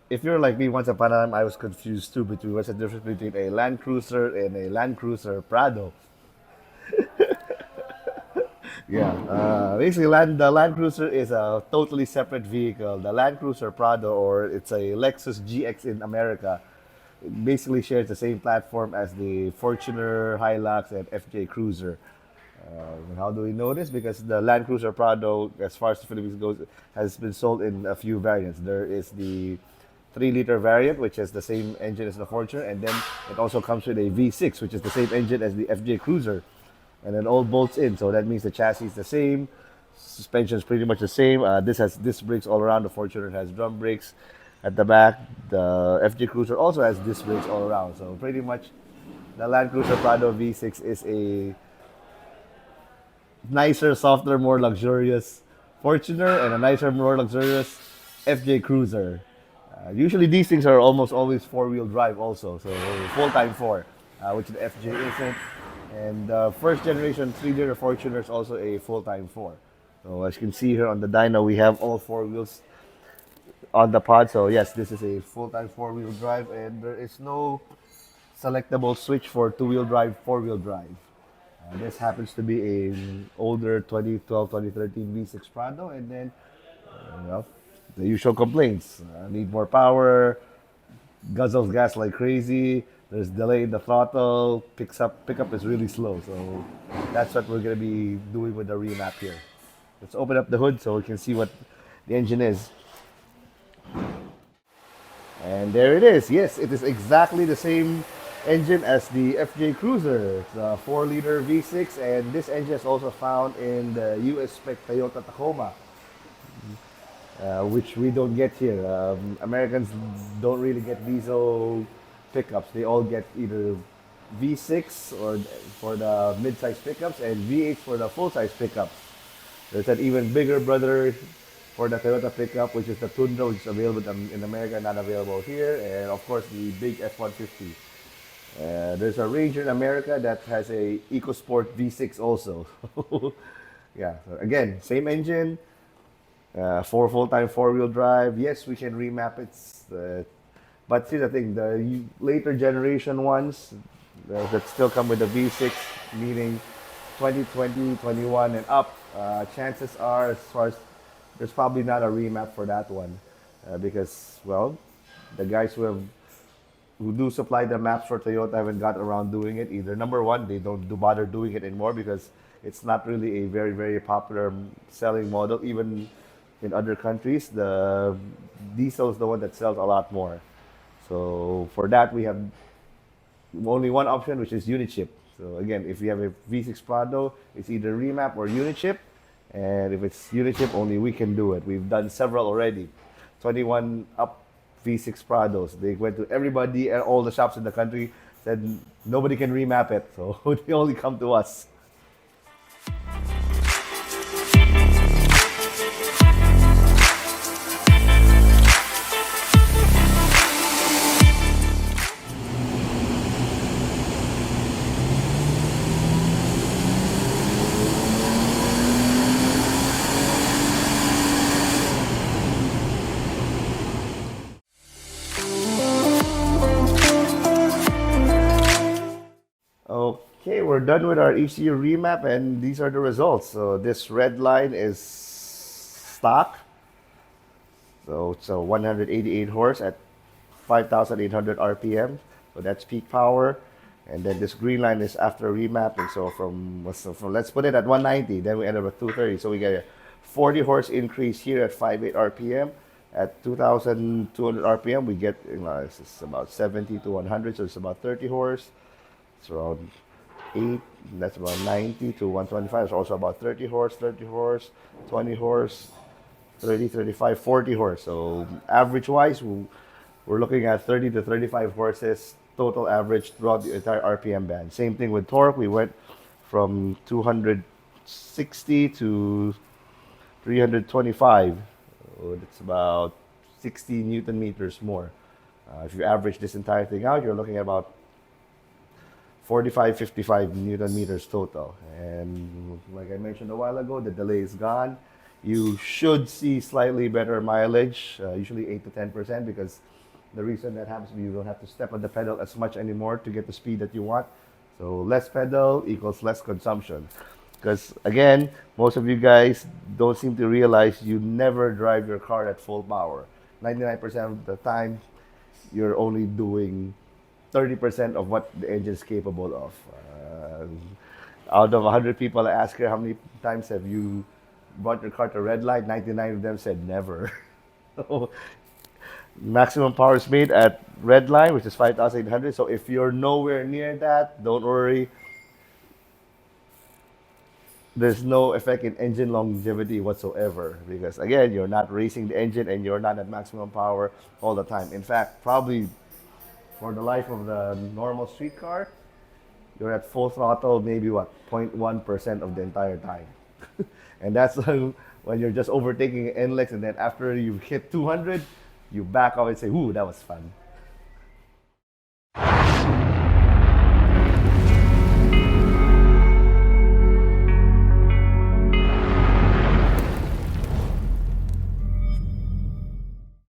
If you're like me, once upon a time, I was confused too between what's the difference between a Land Cruiser and a Land Cruiser Prado. Yeah, basically, the Land Cruiser is a totally separate vehicle. The Land Cruiser Prado, or it's a Lexus GX in America, it basically shares the same platform as the Fortuner, Hilux, and FJ Cruiser. How do we know this? Because the Land Cruiser Prado, as far as the Philippines goes, has been sold in a few variants. There is the 3-liter variant, which is the same engine as the Fortuner, and then it also comes with a V6, which is the same engine as the FJ Cruiser, and then all bolts in. So that means the chassis is the same, suspension is pretty much the same. This has disc brakes all around. The Fortuner has drum brakes at the back. The FJ Cruiser also has disc brakes all around. So pretty much, the Land Cruiser Prado V6 is a nicer, softer, more luxurious Fortuner and a nicer, more luxurious FJ Cruiser. Usually these things are almost always four-wheel drive also, so full-time four, which the FJ isn't. And first generation 3-liter Fortuner is also a full-time four. So as you can see here on the dyno, we have all four wheels on the pod. So yes, this is a full-time four-wheel drive, and there is no selectable switch for two-wheel drive, four-wheel drive. This happens to be an older 2012, 2013 V6 Prado, and then well, the usual complaints: need more power, guzzles gas like crazy. There's delay in the throttle. Pickup is really slow. So that's what we're gonna be doing with the remap here. Let's open up the hood so we can see what the engine is. And there it is. Yes, it is exactly the same engine as the FJ Cruiser. It's a 4-liter V6, and this engine is also found in the US spec Toyota Tacoma, which we don't get here. Americans don't really get diesel pickups. They all get either V6 or for the mid-size pickups and V8 for the full-size pickups. There's an even bigger brother for the Toyota pickup, which is the Tundra, which is available in America, not available here, and of course the big F-150. There's a Ranger in America that has a EcoSport V6 also. Yeah, so again, same engine, for full-time four-wheel drive. Yes, we can remap it, but here's the thing: the later generation ones that still come with the V6, meaning 2020, 21, and up, chances are, as far as there's probably not a remap for that one, because well, the guys who do supply the maps for Toyota haven't got around doing it either. Number one, they don't do bother doing it anymore because it's not really a very, very popular selling model. Even in other countries, the diesel is the one that sells a lot more. So for that, we have only one option, which is unit ship. So again, if you have a V6 Prado, it's either remap or unit ship. And if it's unit ship, only we can do it. We've done several already. 21 up V6 Prados. They went to everybody and all the shops in the country, said nobody can remap it. So they only come to us. Okay, we're done with our ECU remap, and these are the results. So this red line is stock. So it's a 188 horse at 5,800 RPM. So that's peak power. And then this green line is after remapping. So from let's put it at 190, then we end up at 230. So we get 40 horse increase here at 5.8 RPM. At 2,200 RPM, we get, it's about 70 to 100, so it's about 30 horse. It's around 8, that's about 90 to 125. It's also about 30 horse, 20 horse, 30, 35, 40 horse. So average wise, we're looking at 30 to 35 horses total average throughout the entire RPM band. Same thing with torque. We went from 260 to 325. So that's about 60 Newton meters more. If you average this entire thing out, you're looking at about 45, 55 Newton meters total. And like I mentioned a while ago, the delay is gone. You should see slightly better mileage, usually 8 to 10%, because the reason that happens is you don't have to step on the pedal as much anymore to get the speed that you want. So less pedal equals less consumption. Because again, most of you guys don't seem to realize you never drive your car at full power. 99% of the time, you're only doing 30% of what the engine is capable of. Out of 100 people I ask her how many times have you brought your car to red light, 99 of them said never. So maximum power is made at red line, which is 5,800. So if you're nowhere near that, don't worry. There's no effect in engine longevity whatsoever, because again, you're not racing the engine and you're not at maximum power all the time. In fact, probably for the life of the normal street car, you're at full throttle maybe what 0.1% of the entire time. And that's when you're just overtaking NLEX, and then after you hit 200, you back off and say, ooh, that was fun.